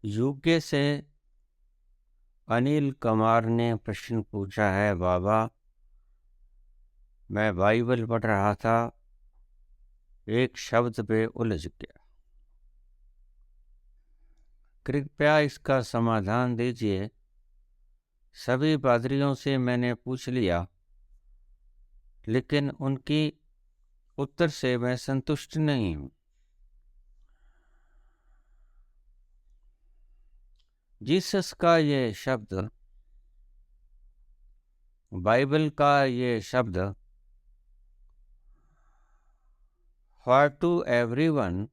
UK से अनिल कुमार ने प्रश्न पूछा है, बाबा मैं बाइबल पढ़ रहा था, एक शब्द पे उलझ गया, कृपया इसका समाधान दीजिए। सभी पादरियों से मैंने पूछ लिया, लेकिन उनकी उत्तर से मैं संतुष्ट नहीं हूँ। जीसस का ये शब्द, बाइबल का ये शब्द, for to everyone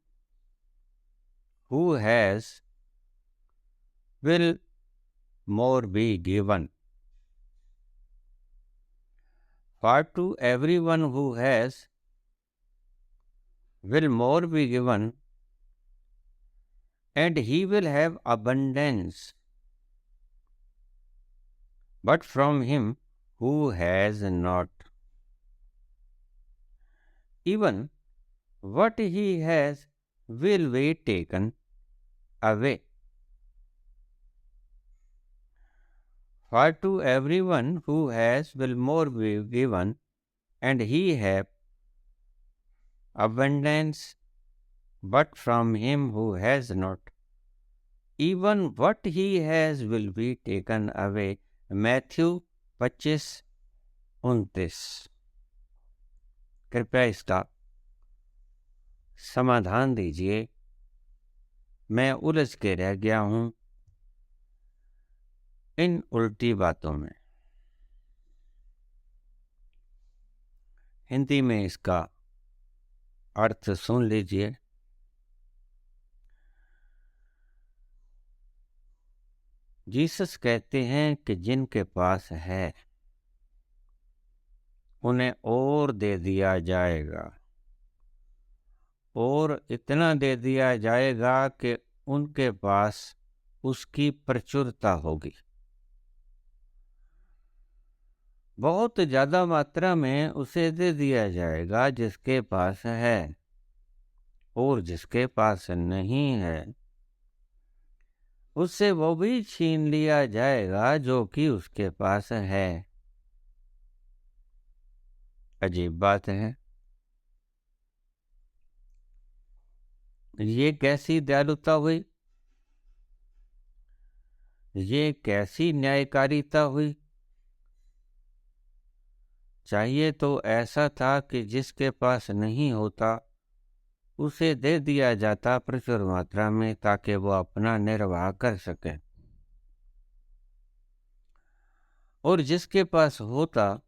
who has will more be given. For to everyone who has will more be given, and he will have abundance. But from him who has not, even what he has will be taken away. For to everyone who has will more be given, and he have abundance. But from him who has not, even what he has will be taken away. Matthew 25:29। कृपया इसका समाधान दीजिए, मैं उलझ के रह गया हूं इन उल्टी बातों में। हिंदी में इसका अर्थ सुन लीजिए। जीसस कहते हैं कि जिनके पास है उन्हें और दे दिया जाएगा, और इतना दे दिया जाएगा कि उनके पास उसकी प्रचुरता होगी। बहुत ज़्यादा मात्रा में उसे दे दिया जाएगा जिसके पास है, और जिसके पास नहीं है उससे वो भी छीन लिया जाएगा जो कि उसके पास है। अजीब बात है। ये कैसी दयालुता हुई, ये कैसी न्यायकारिता हुई। चाहिए तो ऐसा था कि जिसके पास नहीं होता उसे दे दिया जाता प्रचुर मात्रा में, ताकि वो अपना निर्वाह कर सके, और जिसके पास होता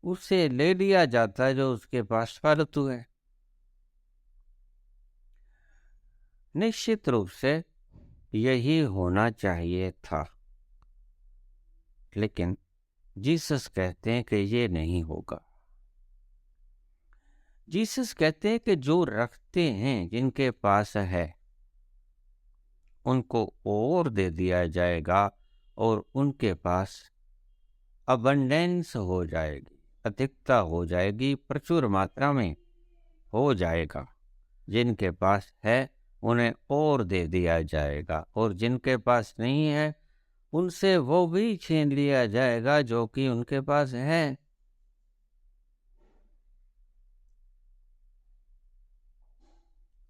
उसे ले लिया जाता जो उसके पास फालतू है। निश्चित रूप से यही होना चाहिए था, लेकिन जीसस कहते हैं कि ये नहीं होगा। जीसस कहते हैं कि जो रखते हैं, जिनके पास है, उनको और दे दिया जाएगा, और उनके पास अबंडेंस हो जाएगी, अधिकता हो जाएगी, प्रचुर मात्रा में हो जाएगा। जिनके पास है उन्हें और दे दिया जाएगा, और जिनके पास नहीं है उनसे वो भी छीन लिया जाएगा जो कि उनके पास है।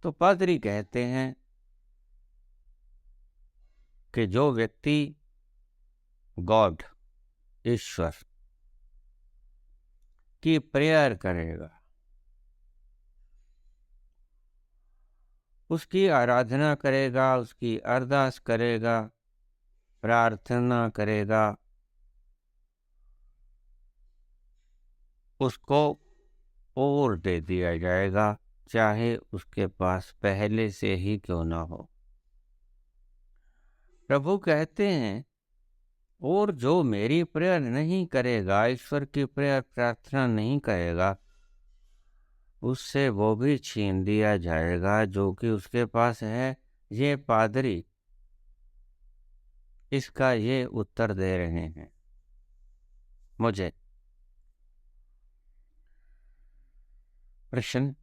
तो पादरी कहते हैं कि जो व्यक्ति गॉड, ईश्वर की प्रेयर करेगा, उसकी आराधना करेगा, उसकी अरदास करेगा, प्रार्थना करेगा, उसको और दे दिया जाएगा, चाहे उसके पास पहले से ही क्यों ना हो। प्रभु कहते हैं, और जो मेरी प्रेयर नहीं करेगा, ईश्वर की प्रेयर प्रार्थना नहीं करेगा, उससे वो भी छीन लिया जाएगा जो कि उसके पास है। ये पादरी इसका ये उत्तर दे रहे हैं मुझे। प्रश्न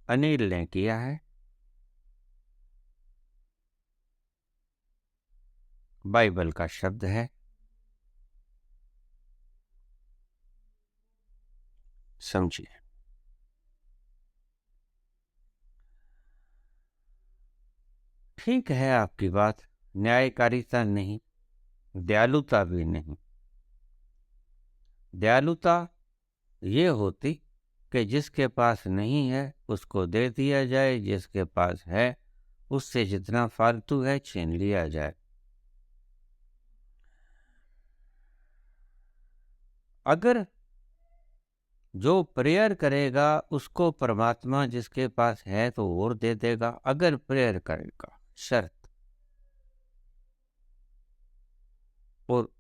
अनिल ने किया है। बाइबल का शब्द है। समझिए। ठीक है आपकी बात, न्यायकारिता नहीं, दयालुता भी नहीं। दयालुता ये होती कि जिसके पास नहीं है उसको दे दिया जाए, जिसके पास है उससे जितना फालतू है छीन लिया जाए। अगर जो प्रेयर करेगा उसको परमात्मा जिसके पास है तो और दे देगा, अगर प्रेयर करेगा। शर्त। और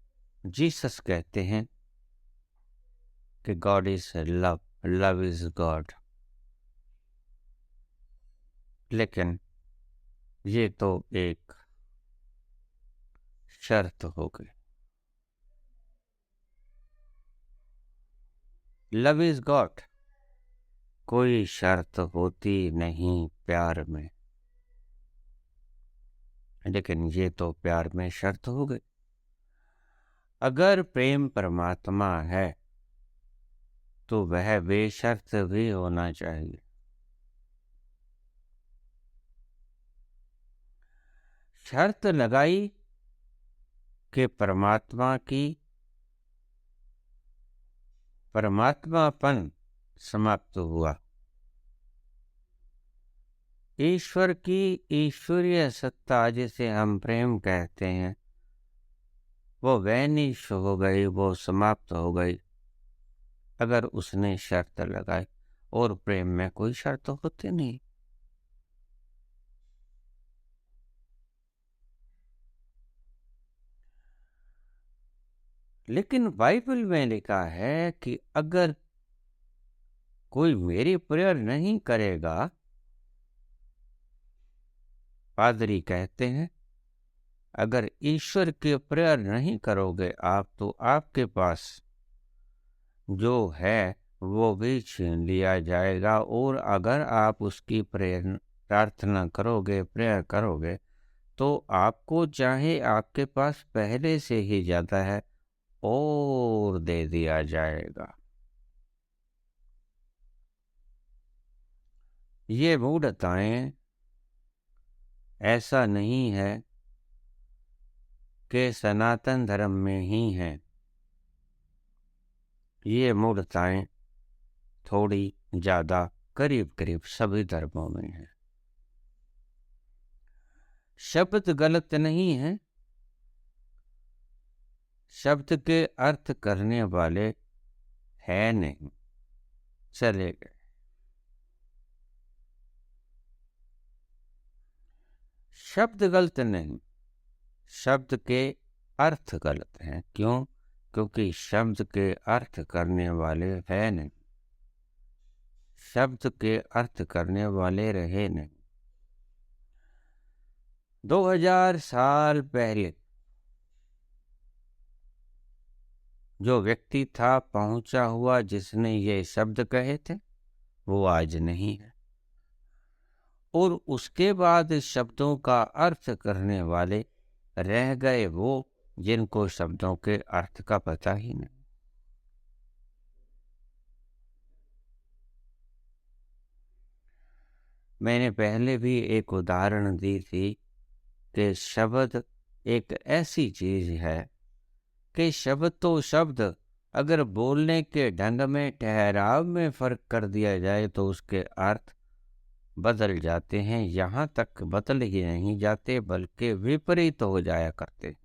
जीसस कहते हैं कि God is love, love is God. लेकिन ये तो एक शर्त हो गई। लव इज गॉड, कोई शर्त होती नहीं प्यार में। लेकिन ये तो प्यार में शर्त हो गई। अगर प्रेम परमात्मा है तो वह बेशर्त भी होना चाहिए। शर्त लगाई कि परमात्मापन समाप्त हुआ। ईश्वर की ईश्वरीय सत्ता जिसे हम प्रेम कहते हैं वो वैनिश हो गई, वो समाप्त हो गई अगर उसने शर्त लगाई। और प्रेम में कोई शर्त होती नहीं। लेकिन बाइबल में लिखा है कि अगर कोई मेरी प्रेयर नहीं करेगा, पादरी कहते हैं, अगर ईश्वर की प्रेयर नहीं करोगे आप तो आपके पास जो है वो भी छीन लिया जाएगा। और अगर आप उसकी प्रार्थना करोगे, प्रेयर करोगे, तो आपको चाहे आपके पास पहले से ही ज्यादा है और दे दिया जाएगा। ये मूढ़ताएं ऐसा नहीं है कि सनातन धर्म में ही हैं। ये मूढ़ताएं थोड़ी ज्यादा करीब करीब सभी धर्मों में है। शब्द गलत नहीं है, शब्द के अर्थ करने वाले है नहीं, चले गए। शब्द गलत नहीं, शब्द के अर्थ गलत हैं। क्यों? क्योंकि शब्द के अर्थ करने वाले है नहीं, शब्द के अर्थ करने वाले रहे नहीं। 2000 साल पहले जो व्यक्ति था पहुंचा हुआ जिसने ये शब्द कहे थे वो आज नहीं है। और उसके बाद शब्दों का अर्थ करने वाले रह गए वो जिनको शब्दों के अर्थ का पता ही नहीं। मैंने पहले भी एक उदाहरण दी थी कि शब्द एक ऐसी चीज है कि शब्द तो शब्द अगर बोलने के ढंग में, ठहराव में फर्क कर दिया जाए तो उसके अर्थ बदल जाते हैं। यहाँ तक बदल ही नहीं जाते बल्कि विपरीत हो जाया करते।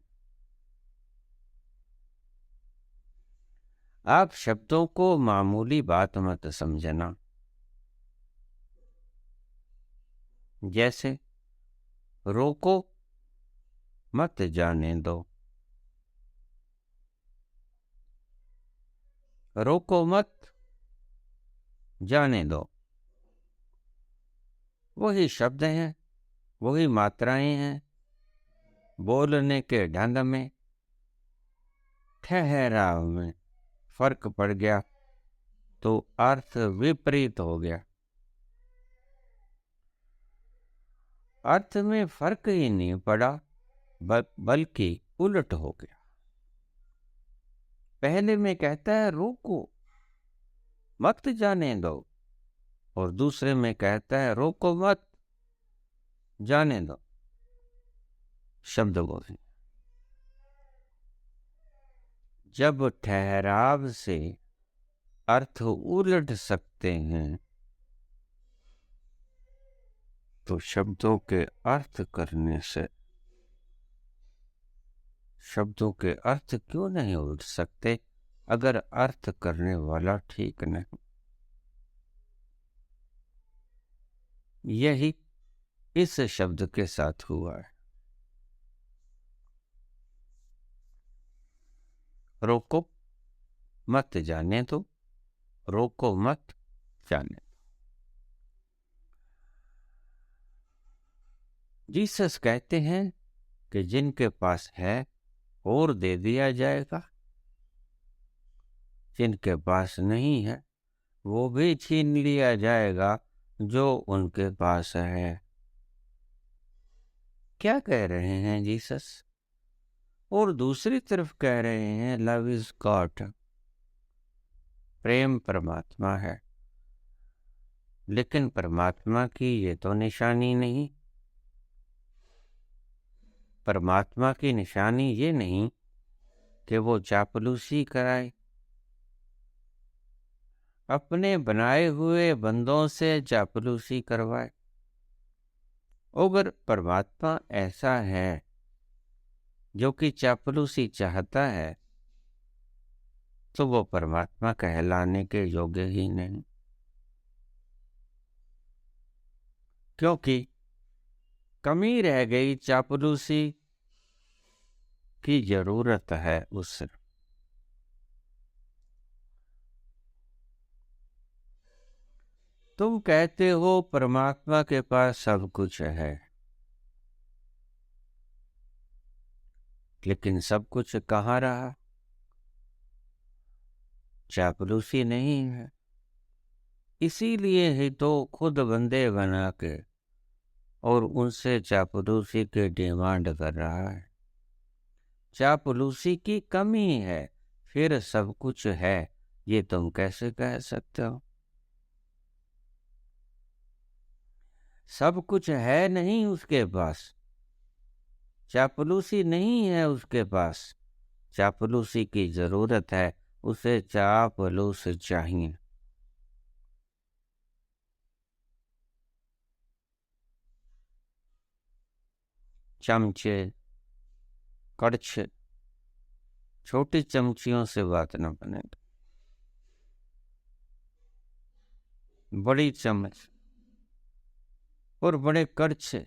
आप शब्दों को मामूली बात मत समझना। जैसे रोको मत जाने दो, रोको मत जाने दो, वही शब्द हैं, वही मात्राएं हैं। बोलने के ढंग में, ठहराव में फर्क पड़ गया तो अर्थ विपरीत हो गया। अर्थ में फर्क ही नहीं पड़ा बल्कि उलट हो गया। पहले में कहता है रोको, मत जाने दो, और दूसरे में कहता है रोको मत, जाने दो। शब्द बोले जब ठहराव से अर्थ उलट सकते हैं तो शब्दों के अर्थ करने से शब्दों के अर्थ क्यों नहीं उलट सकते अगर अर्थ करने वाला ठीक नहीं। यही इस शब्द के साथ हुआ है। रोको मत जाने दो, रोको मत जाने दो। जीसस कहते हैं कि जिनके पास है और दे दिया जाएगा, जिनके पास नहीं है वो भी छीन लिया जाएगा जो उनके पास है। क्या कह रहे हैं जीसस? और दूसरी तरफ कह रहे हैं लव इज गॉड, प्रेम परमात्मा है। लेकिन परमात्मा की ये तो निशानी नहीं। परमात्मा की निशानी ये नहीं कि वो चापलूसी कराए, अपने बनाए हुए बंदों से चापलूसी करवाए। अगर परमात्मा ऐसा है जो कि चापलूसी चाहता है तो वो परमात्मा कहलाने के योग्य ही नहीं, क्योंकि कमी रह गई चापलूसी की जरूरत है उससे। तुम कहते हो परमात्मा के पास सब कुछ है, लेकिन सब कुछ कहाँ रहा? चापलूसी नहीं है। इसीलिए ही तो खुद बंदे बना के और उनसे चापलूसी की डिमांड कर रहा है। चापलूसी की कमी है, फिर सब कुछ है, ये तुम कैसे कह सकते हो? सब कुछ है नहीं उसके पास, चापलूसी नहीं है उसके पास। चापलूसी की जरूरत है, उसे चापलूस चाहिए। चमचे, कड़छे, छोटी चमचियों से बात न बनेगी। बड़ी चम्मच और बड़े कड़छे,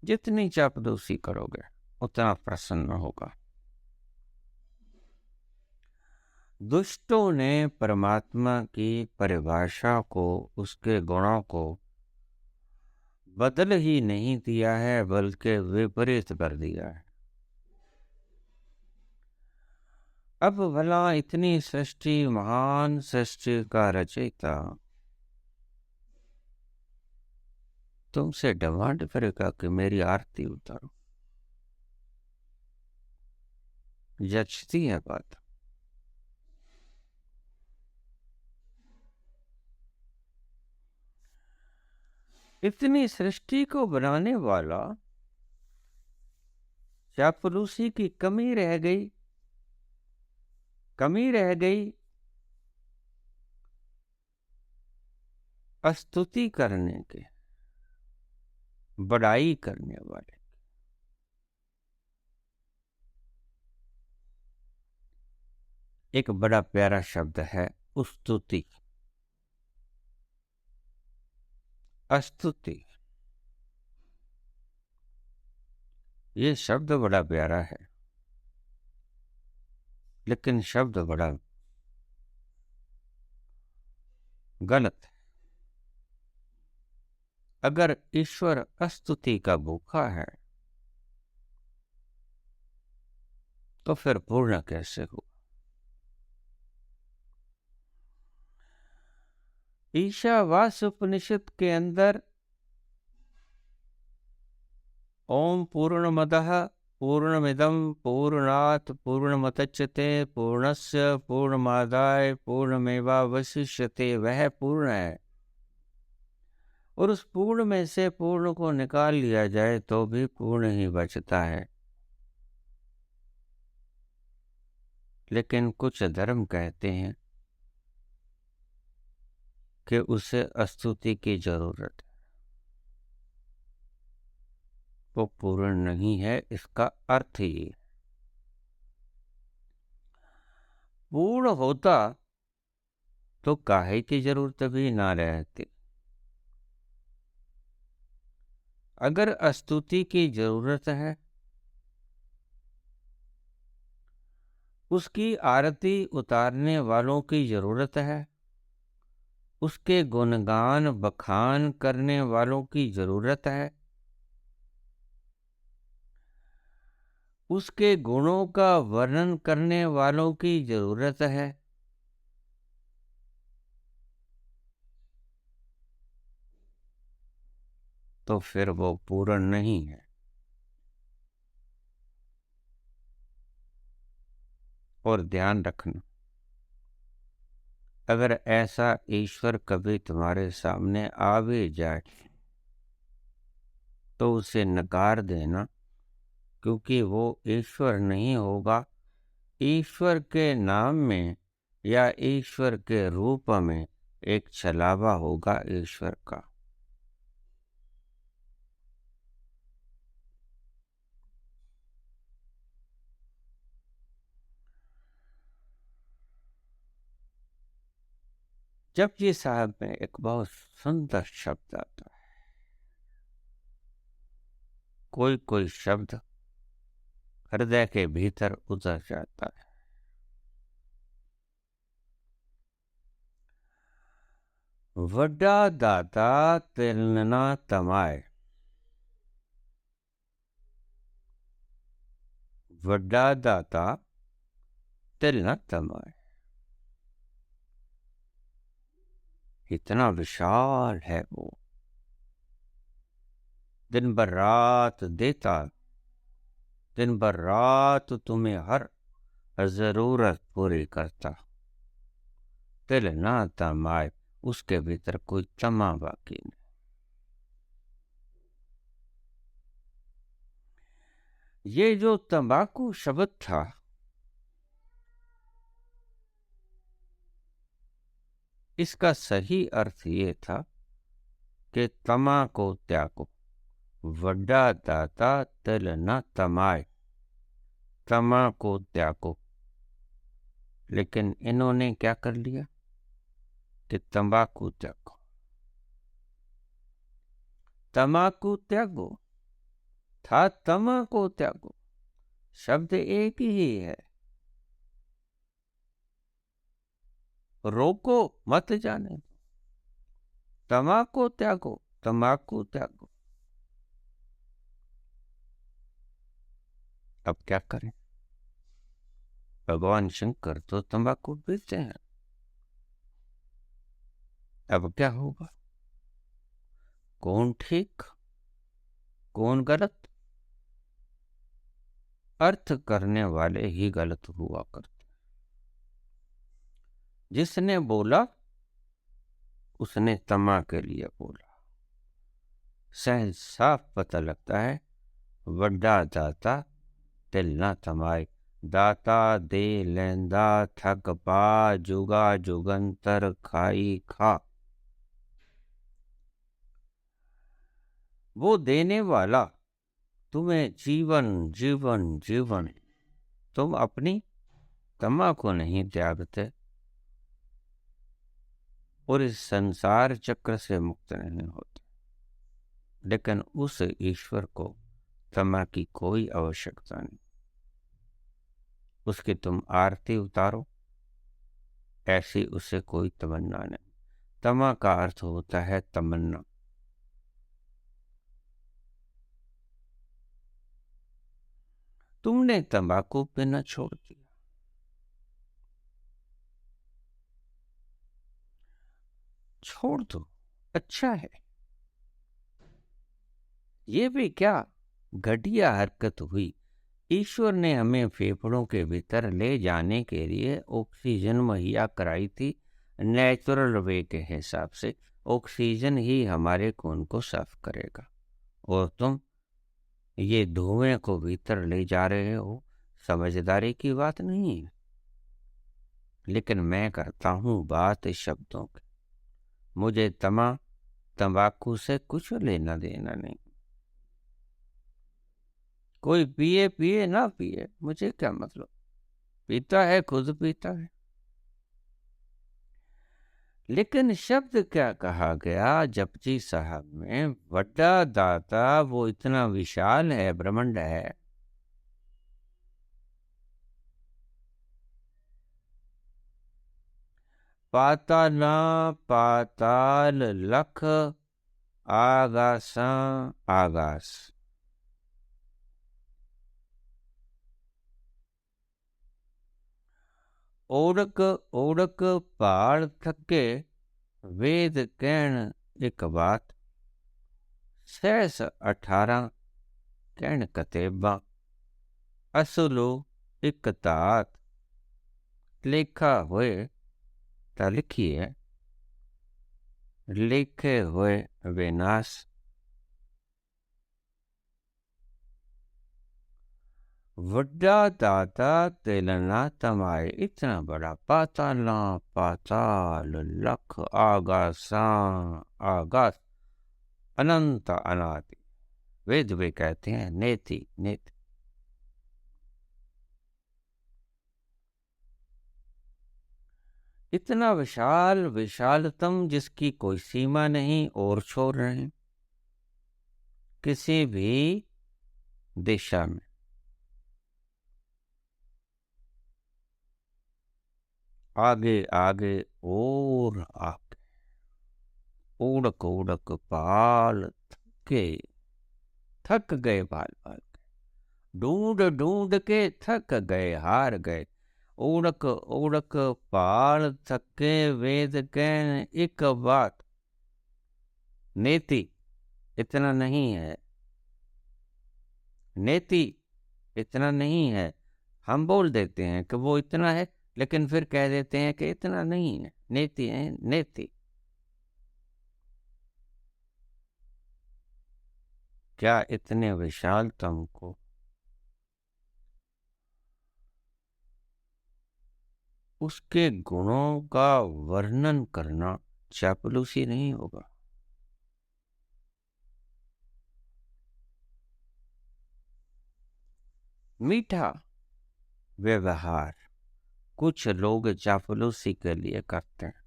जितनी चापलूसी करोगे उतना प्रसन्न होगा। दुष्टों ने परमात्मा की परिभाषा को, उसके गुणों को बदल ही नहीं दिया है, बल्कि विपरीत कर दिया है। अब भला इतनी सृष्टि, महान सृष्टि का रचयिता तुमसे डिमांड करेगा कि मेरी आरती उतारो? जचती है बात? इतनी सृष्टि को बनाने वाला चापलूसी की कमी रह गई, कमी रह गई स्तुति करने के, बड़ाई करने वाले। एक बड़ा प्यारा शब्द है स्तुति, स्तुति। ये शब्द बड़ा प्यारा है, लेकिन शब्द बड़ा गलत है। अगर ईश्वर स्तुति का भूखा है तो फिर पूर्ण कैसे हो? ईशावास्य उपनिषद के अंदर ओम पूर्णमदः पूर्णमिदं पूर्णात् पूर्णमुदच्यते पूर्णस्य पूर्णमादाय पूर्णमेवावशिष्यते। वह पूर्ण है और उस पूर्ण में से पूर्ण को निकाल लिया जाए तो भी पूर्ण ही बचता है। लेकिन कुछ धर्म कहते हैं कि उसे स्तुति की जरूरत है, वो पूर्ण नहीं है। इसका अर्थ ही पूर्ण होता तो काहे की जरूरत भी ना रहती। अगर स्तुति की जरूरत है, उसकी आरती उतारने वालों की जरूरत है, उसके गुणगान बखान करने वालों की जरूरत है, उसके गुणों का वर्णन करने वालों की जरूरत है, तो फिर वो पूर्ण नहीं है। और ध्यान रखना, अगर ऐसा ईश्वर कभी तुम्हारे सामने आ भी जाए तो उसे नकार देना, क्योंकि वो ईश्वर नहीं होगा। ईश्वर के नाम में या ईश्वर के रूप में एक छलावा होगा ईश्वर का। जपजी साहब में एक बहुत सुंदर शब्द आता है। कोई कोई शब्द हृदय के भीतर उतर जाता है। वड्डा दाता तिलना तमाए। वड्डा दाता तिलना तमाए। इतना विशाल है वो, दिन भर रात देता, दिन भर रात तुम्हें हर जरूरत पूरी करता। तिल ना तमाए, उसके भीतर कोई तमा बाकी नहीं। ये जो तंबाकू शब्द था, इसका सही अर्थ ये था कि तमा को त्यागो। वड्डा दाता तिल न तमाए, तमा को त्यागो। लेकिन इन्होंने क्या कर लिया कि तंबाकू त्यागो, तमाकू त्यागो था, तमा को त्यागो। शब्द एक ही है। रोको मत जाने, तमाकू त्यागो, तंबाकू त्यागो। अब क्या करें? भगवान शंकर तो तंबाकू पीते हैं। अब क्या होगा? कौन ठीक कौन गलत? अर्थ करने वाले ही गलत हुआ करते। जिसने बोला उसने तमा के लिए बोला। सहज साफ पता लगता है, वड्डा दाता तिल ना तमाए। दाता दे लेंदा थक पा, जुगा जुगंतर खाई खा। वो देने वाला तुम्हें जीवन जीवन जीवन, तुम अपनी तमा को नहीं त्यागते और इस संसार चक्र से मुक्त नहीं होते। लेकिन उस ईश्वर को तमा की कोई आवश्यकता नहीं। उसकी तुम आरती उतारो, ऐसी उसे कोई तमन्ना नहीं। तमा का अर्थ होता है तमन्ना। तुमने तंबाकू पीना छोड़ दिया, छोड़ दो, अच्छा है। ये भी क्या, घटिया हरकत हुई। ईश्वर ने हमें फेफड़ों के भीतर ले जाने के लिए ऑक्सीजन मुहैया कराई थी। नेचुरल वे के हिसाब से ऑक्सीजन ही हमारे खून को साफ करेगा, और तुम ये धुएं को भीतर ले जा रहे हो। समझदारी की बात नहीं है, लेकिन मैं करता हूँ बात शब्दों की। मुझे तंबाकू से कुछ लेना देना नहीं। कोई पिए पिए ना पिए, मुझे क्या मतलब। पीता है खुद पीता है। लेकिन शब्द क्या कहा गया जपजी साहब में, वड्डा दाता वो इतना विशाल है, ब्रह्मांड है। पाताला पाताल लख आगासा आगास। ओढ़क ओढ़क पहाड़ थके, वेद कहण एक बात। सहस 18 कहण कतेबा। असुलो एक तात, लेखा होए ता लिखिए, लिखे हुए विनाश। वड्डा दाता तेलना तमाए, इतना बड़ा पाताला पाताल लख आगासा आगास, अनंत अनादि। वेद वे कहते हैं नेति नेति। इतना विशाल विशालतम जिसकी कोई सीमा नहीं और छोर नहीं, किसी भी दिशा में। आगे आगे और आगे। उड़क उड़क पाल थके, थक गए बाल बाल के। ढूंढ ढूंढ के थक गए हार गए। उड़क उड़क पाल थके, वेद कहन एक बात। नेति इतना नहीं है, नेति इतना नहीं है। हम बोल देते हैं कि वो इतना है, लेकिन फिर कह देते हैं कि इतना नहीं है। नेति है नेति। क्या इतने विशाल तुमको उसके गुणों का वर्णन करना चापलूसी नहीं होगा। मीठा व्यवहार कुछ लोग चापलूसी के लिए करते हैं,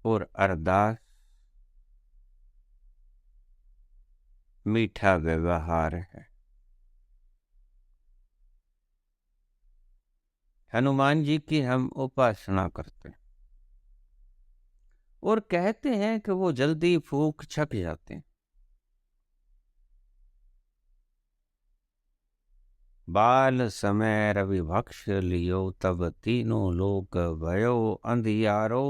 और अरदास मीठा व्यवहार है। हनुमान जी की हम उपासना करते हैं और कहते हैं कि वो जल्दी फूक छक जाते हैं। बाल समय रवि भक्ष लियो, तब तीनों लोक भयो अंधियारो।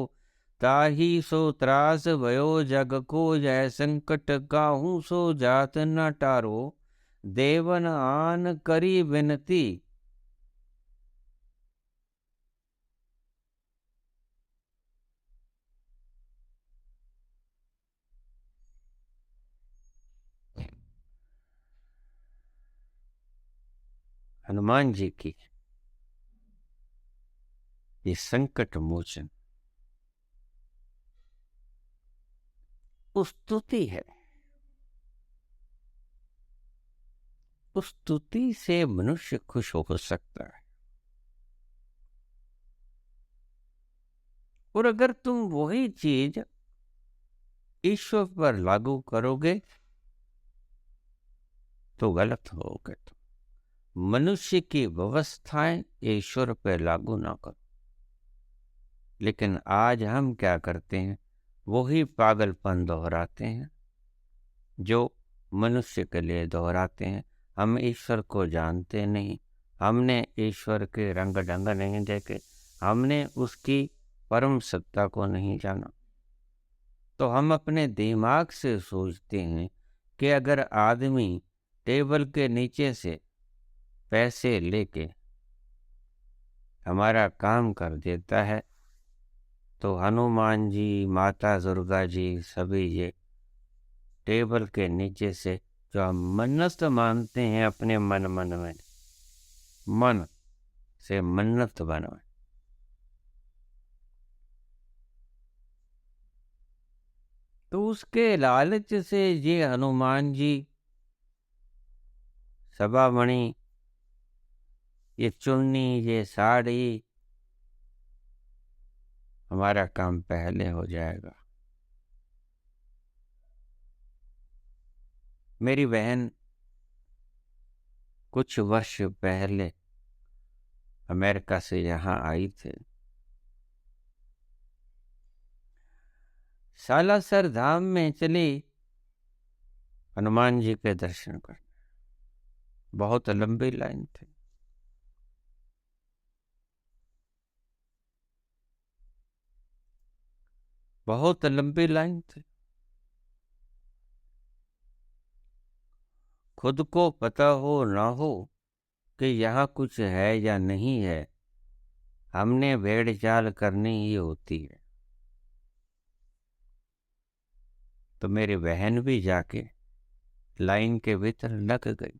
ताही सो त्रास भयो जग को, जय संकट काहू सो जात न टारो। देवन आन करी विनती, हनुमान जी की ये संकट मोचन स्तुति है। उस स्तुति से मनुष्य खुश हो सकता है। और अगर तुम वही चीज ईश्वर पर लागू करोगे तो गलत होगे। तो मनुष्य की व्यवस्थाएं ईश्वर पर लागू ना करो। लेकिन आज हम क्या करते हैं, वही पागलपन दोहराते हैं जो मनुष्य के लिए दोहराते हैं। हम ईश्वर को जानते नहीं, हमने ईश्वर के रंग ढंग नहीं देखे, हमने उसकी परम सत्ता को नहीं जाना। तो हम अपने दिमाग से सोचते हैं कि अगर आदमी टेबल के नीचे से पैसे लेके हमारा काम कर देता है तो हनुमान जी, माता दुर्गा जी, सभी ये टेबल के नीचे से जो हम मन्नत मानते हैं अपने मन मन में, मन से मन्नत बनवाए, तो उसके लालच से ये हनुमान जी, सभामणि, ये चुन्नी, ये साड़ी, हमारा काम पहले हो जाएगा। मेरी बहन कुछ वर्ष पहले अमेरिका से यहाँ आई थी, सालासर धाम में चली हनुमान जी के दर्शन कर। बहुत लंबी लाइन थी, बहुत लंबी लाइन थी। खुद को पता हो ना हो कि यहाँ कुछ है या नहीं है, हमने भेड़ चाल करनी ही होती है। तो मेरी बहन भी जाके लाइन के भीतर लग गई।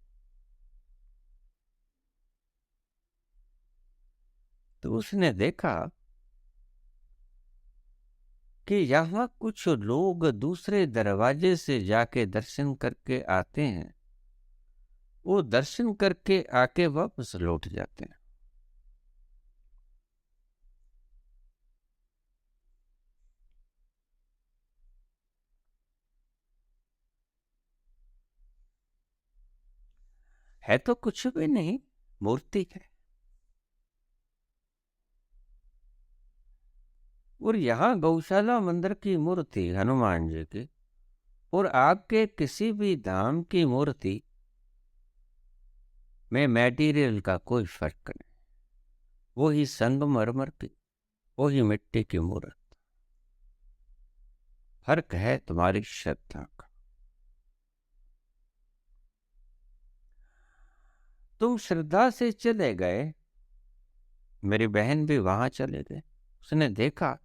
तो उसने देखा कि यहाँ कुछ लोग दूसरे दरवाजे से जाके दर्शन करके आते हैं, वो दर्शन करके आके वापस लौट जाते हैं। है तो कुछ भी नहीं, मूर्ति है। और यहाँ गौशाला मंदिर की मूर्ति हनुमान जी की और आपके किसी भी धाम की मूर्ति में मटेरियल का कोई फर्क नहीं। वो ही संगमरमर की, वो ही मिट्टी की मूर्त। फर्क है तुम्हारी श्रद्धा का। तुम श्रद्धा से चले गए, मेरी बहन भी वहां चले गए। उसने देखा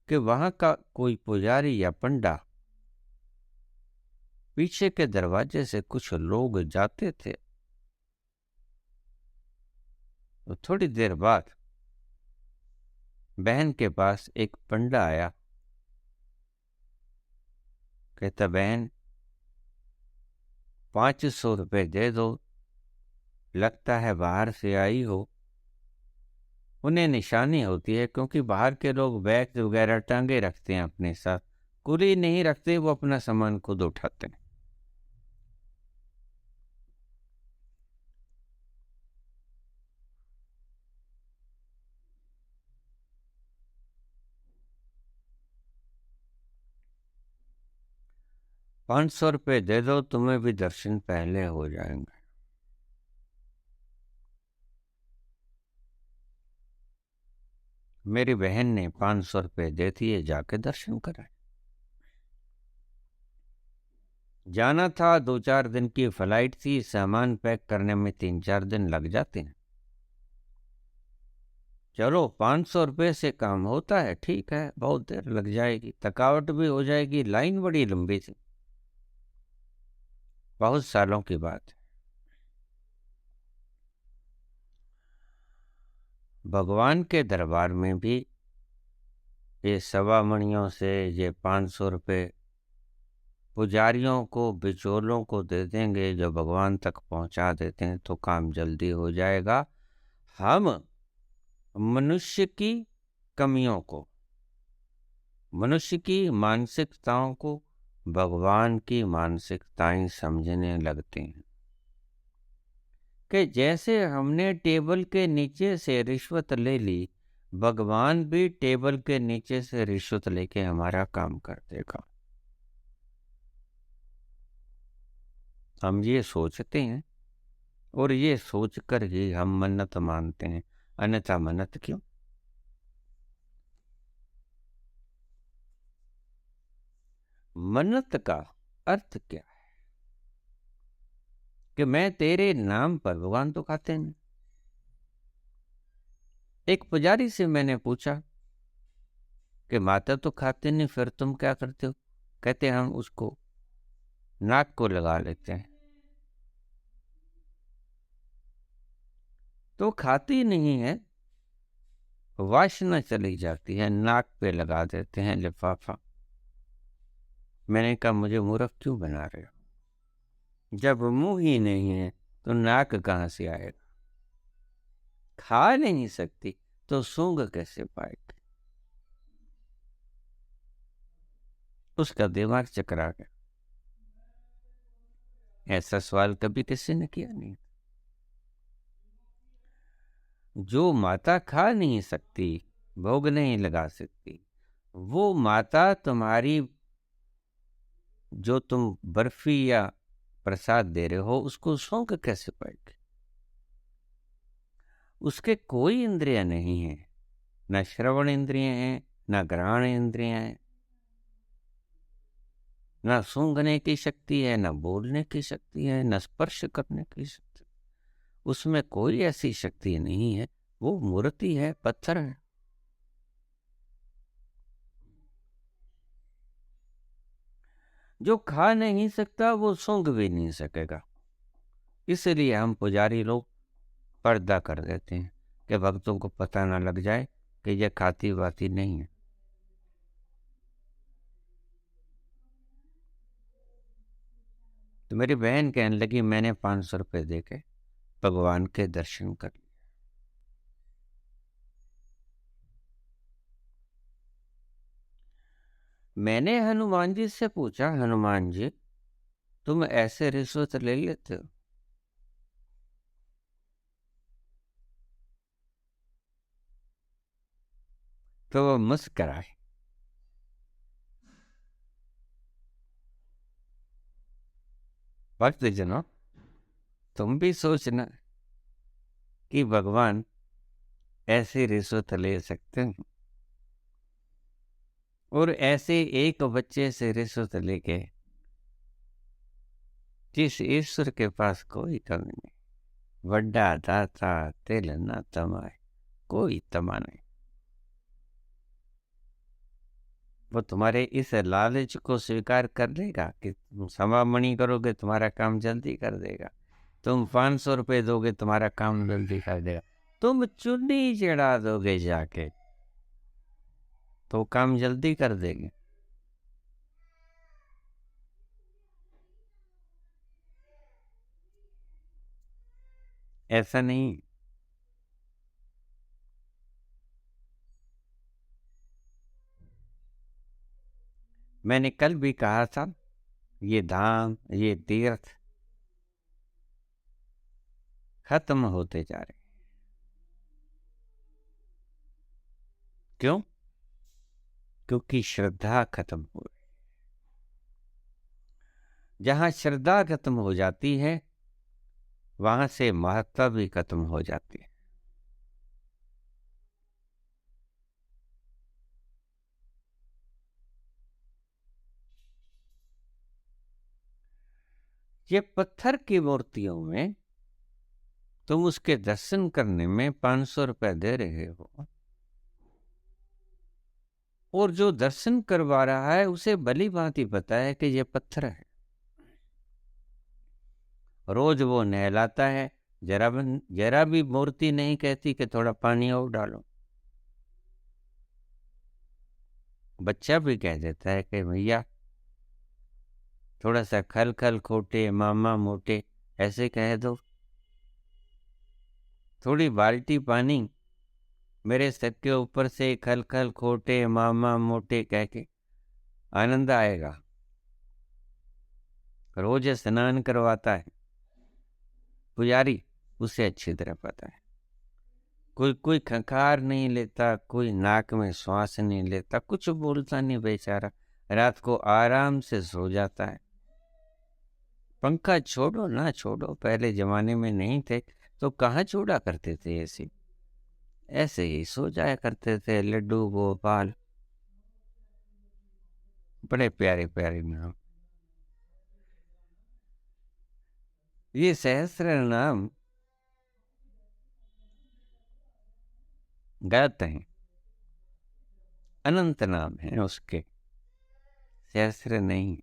कि वहां का कोई पुजारी या पंडा पीछे के दरवाजे से कुछ लोग जाते थे। तो थोड़ी देर बाद बहन के पास एक पंडा आया, कहता बहन 500 रुपये दे दो, लगता है बाहर से आई हो। उन्हें निशानी होती है क्योंकि बाहर के लोग बैग वगैरह टांगे रखते हैं अपने साथ, कुली नहीं रखते, वो अपना सामान खुद उठाते हैं। ₹500 दे दो, तुम्हें भी दर्शन पहले हो जाएंगे। मेरी बहन ने ₹500 दे दिए, जाके दर्शन कराए। जाना था, 2-4 दिन की फ्लाइट थी, सामान पैक करने में 3-4 दिन लग जाते हैं। चलो ₹500 से काम होता है, ठीक है, बहुत देर लग जाएगी, थकावट भी हो जाएगी, लाइन बड़ी लंबी थी, बहुत सालों की बात है। भगवान के दरबार में भी ये सवामणियों से ये ₹500 पुजारियों को, बिचौलों को दे देंगे, जो भगवान तक पहुंचा देते हैं, तो काम जल्दी हो जाएगा। हम मनुष्य की कमियों को, मनुष्य की मानसिकताओं को भगवान की मानसिकताएं समझने लगते हैं कि जैसे हमने टेबल के नीचे से रिश्वत ले ली, भगवान भी टेबल के नीचे से रिश्वत लेके हमारा काम कर देगा। हम ये सोचते हैं और ये सोचकर ही हम मन्नत मानते हैं, अन्यथा मन्नत क्यों। मन्नत का अर्थ क्या है? कि मैं तेरे नाम पर, भगवान तो खाते नहीं। एक पुजारी से मैंने पूछा कि माता तो खाते नहीं, फिर तुम क्या करते हो? कहते हम उसको नाक को लगा लेते हैं। तो खाती नहीं है, वासना चली जाती है, नाक पे लगा देते हैं लिफाफा। मैंने कहा मुझे मूर्ख क्यों बना रहे हो? जब मुंह ही नहीं है तो नाक कहां से आएगा? खा नहीं सकती तो सूंघ कैसे पाएगी? उसका दिमाग चकरा गया। ऐसा सवाल कभी किसी ने किया नहीं। जो माता खा नहीं सकती, भोग नहीं लगा सकती, वो माता तुम्हारी जो तुम बर्फी या प्रसाद दे रहे हो उसको सूंघ कैसे पाएगी? उसके कोई इंद्रिय नहीं है, न श्रवण इंद्रिय हैं, न ग्रहण इंद्रिय हैं, न सूंघने की शक्ति है, न बोलने की शक्ति है, न स्पर्श करने की शक्ति। उसमें कोई ऐसी शक्ति नहीं है। वो मूर्ति है, पत्थर है। जो खा नहीं सकता वो सूंघ भी नहीं सकेगा। इसलिए हम पुजारी लोग पर्दा कर देते हैं कि भक्तों को पता ना लग जाए कि ये खाती वाती नहीं है। तो मेरी बहन कहने लगी मैंने 500 रुपये दे के भगवान के दर्शन कर लिए। मैंने हनुमान जी से पूछा, हनुमान जी तुम ऐसे रिश्वत ले लेते हो? तो वो मुस्कराए। भक्त जनों, तुम भी सोचना कि भगवान ऐसे रिश्वत ले सकते हैं? और ऐसे एक बच्चे से रिश्वत लेके, जिस ईश्वर के पास कोई कमी नहीं, वड्डा दाता तिल न तमाए, कोई तमा नहीं, वो तुम्हारे इस लालच को स्वीकार कर लेगा कि तुम समामणि करोगे तुम्हारा काम जल्दी कर देगा, तुम 500 रुपये दोगे तुम्हारा काम जल्दी कर देगा, तुम चुन्नी चढ़ा दोगे जाके तो काम जल्दी कर देंगे? ऐसा नहीं। मैंने कल भी कहा था, ये धाम, ये तीर्थ खत्म होते जा रहे। क्यों? क्योंकि श्रद्धा खत्म हो रही। जहां श्रद्धा खत्म हो जाती है वहां से महत्ता भी खत्म हो जाती है। ये पत्थर की मूर्तियों में तुम उसके दर्शन करने में 500 रुपये दे रहे हो, और जो दर्शन करवा रहा है उसे भली भांति पता है कि ये पत्थर है। रोज वो नहलाता है, जरा भी मूर्ति नहीं कहती कि थोड़ा पानी और डालो। बच्चा भी कह देता है कि भैया थोड़ा सा खल खल खोटे मामा मोटे, ऐसे कह दो। थोड़ी बाल्टी पानी मेरे सर के ऊपर से खल खल खोटे मामा मोटे कह के आनंद आएगा। रोज स्नान करवाता है पुजारी, उसे अच्छी तरह पता है। कोई कोई खंखार नहीं लेता, कोई नाक में श्वास नहीं लेता, कुछ बोलता नहीं बेचारा, रात को आराम से सो जाता है। पंखा छोड़ो ना छोड़ो, पहले जमाने में नहीं थे तो कहाँ छोड़ा करते थे ऐसे, ऐसे ही सो जाया करते थे लड्डू गोपाल। बड़े प्यारे प्यारे नाम। ये सहस्त्र नाम गाते हैं, अनंत नाम है उसके, सहस्त्र नहीं।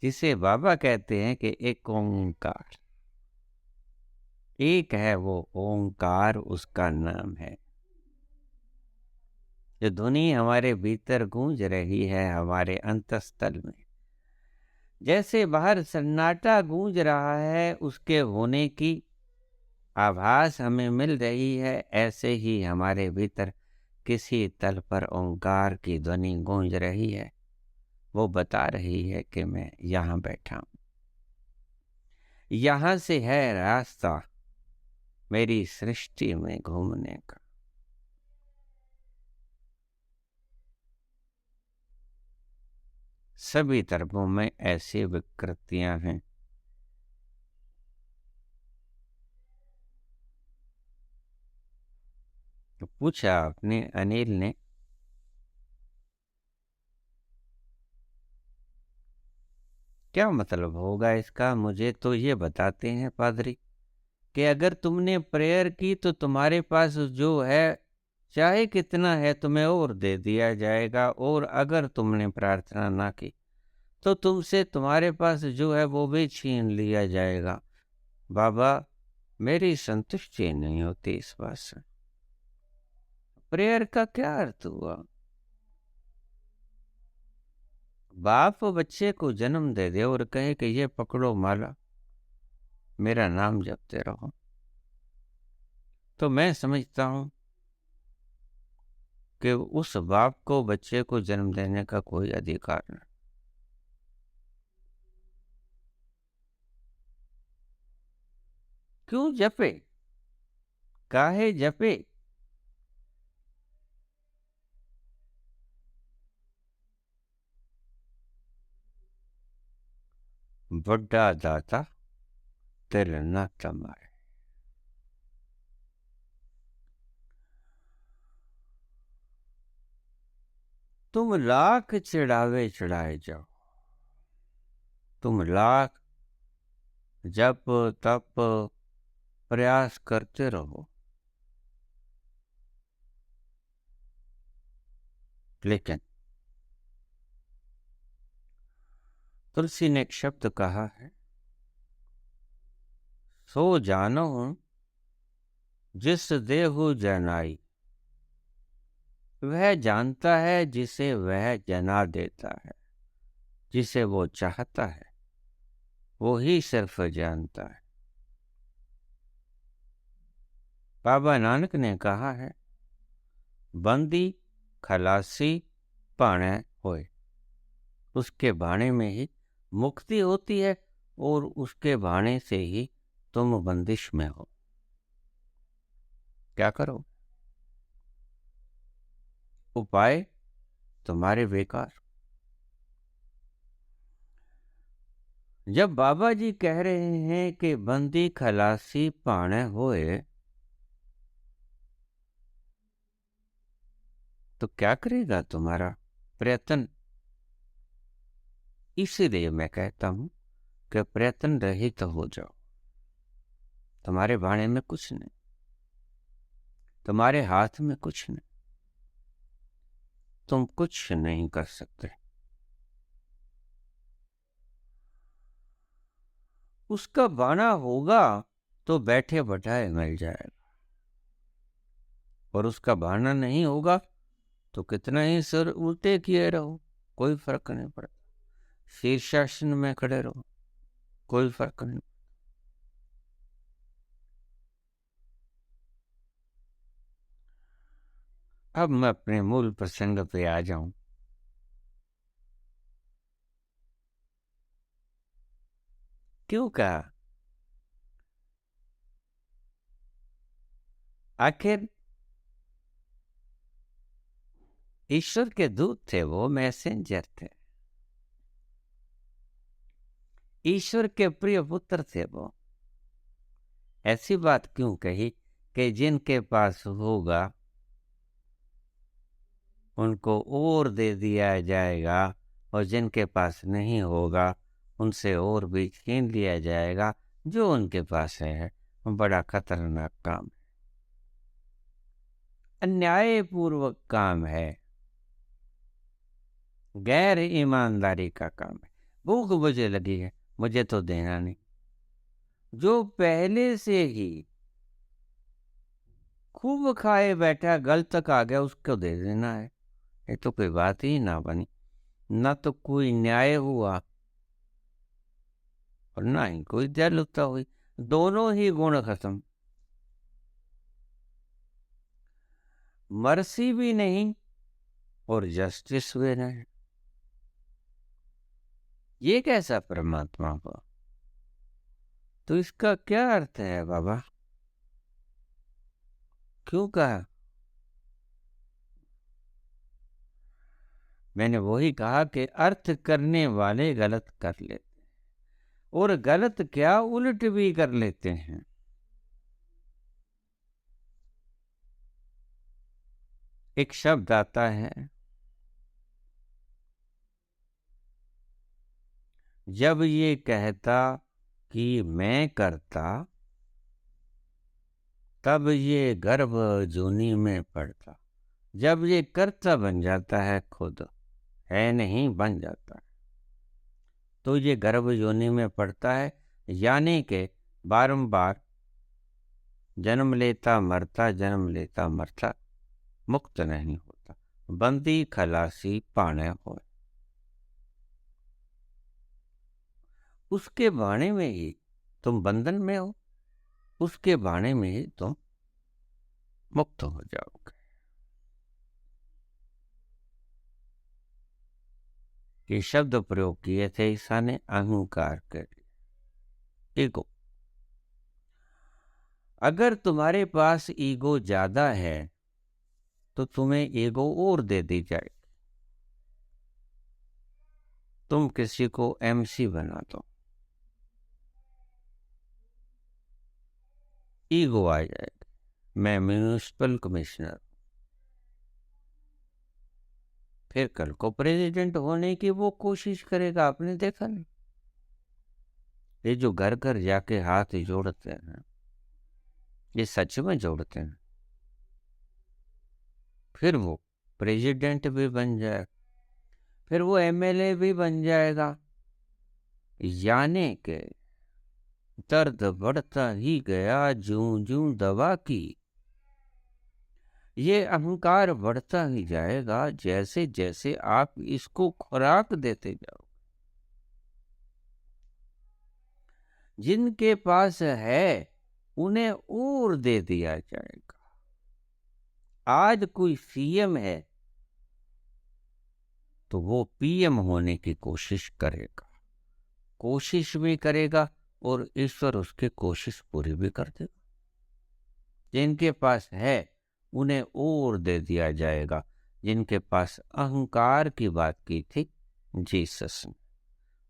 जिसे बाबा कहते हैं कि एक ओंकार, एक है वो ओंकार, उसका नाम है। जो ध्वनि हमारे भीतर गूंज रही है, हमारे अंतस्थल में, जैसे बाहर सन्नाटा गूंज रहा है, उसके होने की आभास हमें मिल रही है, ऐसे ही हमारे भीतर किसी तल पर ओंकार की ध्वनि गूंज रही है। वो बता रही है कि मैं यहाँ बैठा हूँ, यहाँ से है रास्ता मेरी सृष्टि में घूमने का। सभी तरफों में ऐसी विकृतियां हैं। तो पूछा आपने अनिल ने, क्या मतलब होगा इसका? मुझे तो ये बताते हैं पादरी कि अगर तुमने प्रेयर की तो तुम्हारे पास जो है, चाहे कितना है, तुम्हें और दे दिया जाएगा, और अगर तुमने प्रार्थना ना की तो तुमसे तुम्हारे पास जो है वो भी छीन लिया जाएगा। बाबा, मेरी संतुष्टि नहीं होती इस बात से। प्रेयर का क्या अर्थ हुआ? बाप बच्चे को जन्म दे दे और कहे कि ये पकड़ो माला, मेरा नाम जपते रहो, तो मैं समझता हूं कि उस बाप को बच्चे को जन्म देने का कोई अधिकार नहीं। क्यों जपे? काहे जपे? बड़ा दाता तिल न तमाए। तुम लाख चढ़ावे चढ़ाए जाओ, तुम लाख जप तप प्रयास करते रहो, लेकिन तुलसी ने एक शब्द कहा है, सो जानो जिस देहु जनाई। वह जानता है जिसे वह जना देता है, जिसे वो चाहता है वो ही सिर्फ जानता है। बाबा नानक ने कहा है, बंदी खलासी पाणे होए। उसके भाने में ही मुक्ति होती है, और उसके भाने से ही तुम बंदिश में हो। क्या करो? उपाय तुम्हारे बेकार। जब बाबा जी कह रहे हैं कि बंदी खलासी पाणे होए, तो क्या करेगा तुम्हारा प्रयत्न? इसीलिए मैं कहता हूं कि प्रयत्न रहित हो जाओ। तुम्हारे भाने में कुछ नहीं, तुम्हारे हाथ में कुछ नहीं, तुम कुछ नहीं कर सकते। उसका बाना होगा तो बैठे बैठाए मिल जाएगा, और उसका बाना नहीं होगा तो कितना ही सिर उल्टे किए रहो, कोई फर्क नहीं पड़ता। शीर्षासन में खड़े रहो, कोई फर्क नहीं। अब मैं अपने मूल प्रसंग पे आ जाऊं। क्यों कहा? आखिर ईश्वर के दूत थे, वो मैसेंजर थे, ईश्वर के प्रिय पुत्र थे वो। ऐसी बात क्यों कही कि जिनके पास होगा उनको और दे दिया जाएगा, और जिनके पास नहीं होगा उनसे और भी छीन लिया जाएगा जो उनके पास है। बड़ा खतरनाक काम है, अन्यायपूर्वक काम है, गैर ईमानदारी का काम है। भूख मुझे लगी है, मुझे तो देना नहीं। जो पहले से ही खूब खाए बैठा, गल तक आ गया, उसको दे देना है। ये तो कोई बात ही ना बनी, ना तो कोई न्याय हुआ और ना ही कोई दयालुता हुई। दोनों ही गुण खत्म। मर्सी भी नहीं और जस्टिस भी नहीं। ये कैसा परमात्मा हुआ? तो इसका क्या अर्थ है बाबा? क्यों कहा? मैंने वही कहा कि अर्थ करने वाले गलत कर लेते, और गलत क्या उल्ट भी कर लेते हैं। एक शब्द आता है, जब ये कहता कि मैं करता, तब ये गर्भ जूनी में पड़ता। जब ये कर्ता बन जाता है, खुद है नहीं बन जाता है, तो ये गर्भ योनि में पड़ता है। यानी के बारंबार जन्म लेता मरता, जन्म लेता मरता, मुक्त नहीं होता। बंदी खलासी पाने हो, उसके बाणे में ही तुम बंधन में हो, उसके बाणे में ही तुम मुक्त हो जाओगे। ये शब्द प्रयोग किए थे ईसा ने अहंकार के लिए, ईगो। अगर तुम्हारे पास ईगो ज्यादा है तो तुम्हें ईगो और दे दी जाए। तुम किसी को एमसी बना दो, ईगो आ जाएगा, मैं म्यूनिसिपल कमिश्नर। फिर कल को प्रेसिडेंट होने की वो कोशिश करेगा, आपने देखा नहीं? ये जो घर घर जाके हाथ जोड़ते हैं, ये सच में जोड़ते हैं। फिर वो प्रेसिडेंट भी बन जाए, फिर वो एमएलए भी बन जाएगा। यानी के दर्द बढ़ता ही गया जूं जूं दवा की। ये अहंकार बढ़ता ही जाएगा जैसे जैसे आप इसको खुराक देते जाओ। जिनके पास है उन्हें और दे दिया जाएगा। आज कोई सीएम है तो वो पीएम होने की कोशिश करेगा, कोशिश भी करेगा, और ईश्वर उसकी कोशिश पूरी भी कर देगा। जिनके पास है उन्हें और दे दिया जाएगा। जिनके पास अहंकार की बात की थी जीसस ने,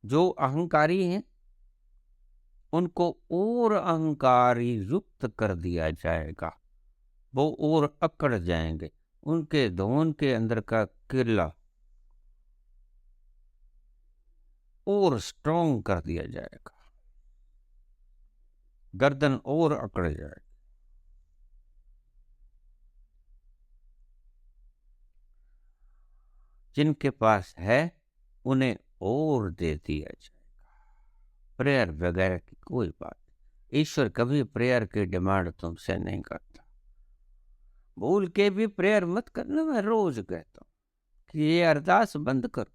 जो अहंकारी हैं उनको और अहंकारी युक्त कर दिया जाएगा। वो और अकड़ जाएंगे, उनके धोन के अंदर का किला और स्ट्रॉन्ग कर दिया जाएगा, गर्दन और अकड़ जाएगी। जिनके पास है उन्हें और दे दिया जाएगा। प्रेयर वगैरह की कोई बात, ईश्वर कभी प्रेयर की डिमांड तुमसे नहीं करता। भूल के भी प्रेयर मत करना, मैं रोज कहता हूं कि ये अरदास बंद करो।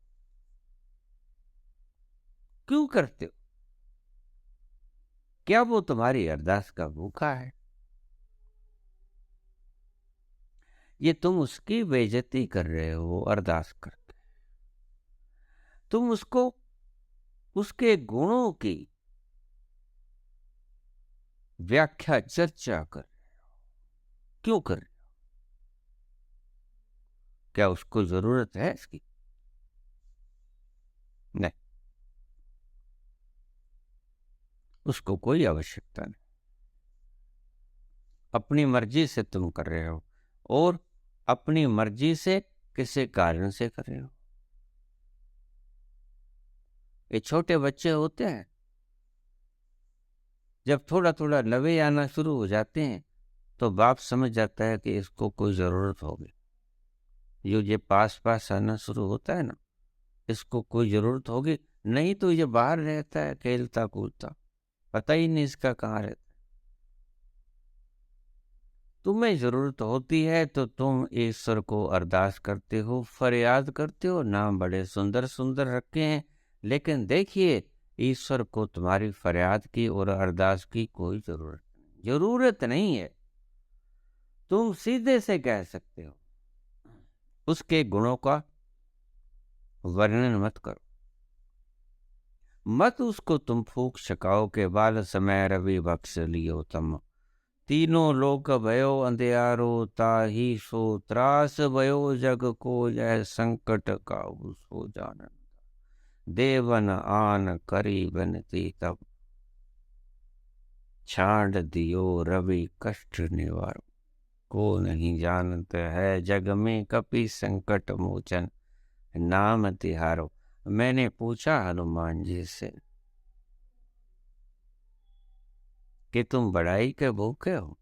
क्यों करते हो? क्या वो तुम्हारी अरदास का भूखा है? ये तुम उसकी बेइज्जती कर रहे हो अरदास करके। तुम उसको उसके गुणों की व्याख्या चर्चा कर रहे हो। क्यों कर रहे हो? क्या उसको जरूरत है इसकी? नहीं, उसको कोई आवश्यकता नहीं। अपनी मर्जी से तुम कर रहे हो, और अपनी मर्जी से किसी कारण से कर रहे हो। ये छोटे बच्चे होते हैं, जब थोड़ा थोड़ा लवे आना शुरू हो जाते हैं तो बाप समझ जाता है कि इसको कोई ज़रूरत होगी। ये पास पास आना शुरू होता है ना, इसको कोई ज़रूरत होगी, नहीं तो ये बाहर रहता है खेलता कूदता, पता ही नहीं इसका कहाँ रहता। तुम्हें ज़रूरत होती है तो तुम ईश्वर को अरदास करते हो, फरियाद करते हो, नाम बड़े सुंदर सुंदर रखे हैं, लेकिन देखिए ईश्वर को तुम्हारी फरियाद की और अरदास की कोई ज़रूरत नहीं है। तुम सीधे से कह सकते हो, उसके गुणों का वर्णन मत करो, मत उसको तुम फूंक छकाओ के बाल समय रवि बख्श लियो तम। तीनों लोक भयो अंधियारो ताही सो त्रास भयो जग को यह संकट काबू सो जानन। देवन आन करी बनती तब छांड दियो रवि कष्ट निवारो। को नहीं जानत है जग में कपि संकट मोचन नाम तिहारो। मैंने पूछा हनुमान जी से कि तुम बड़ाई के भूखे हो,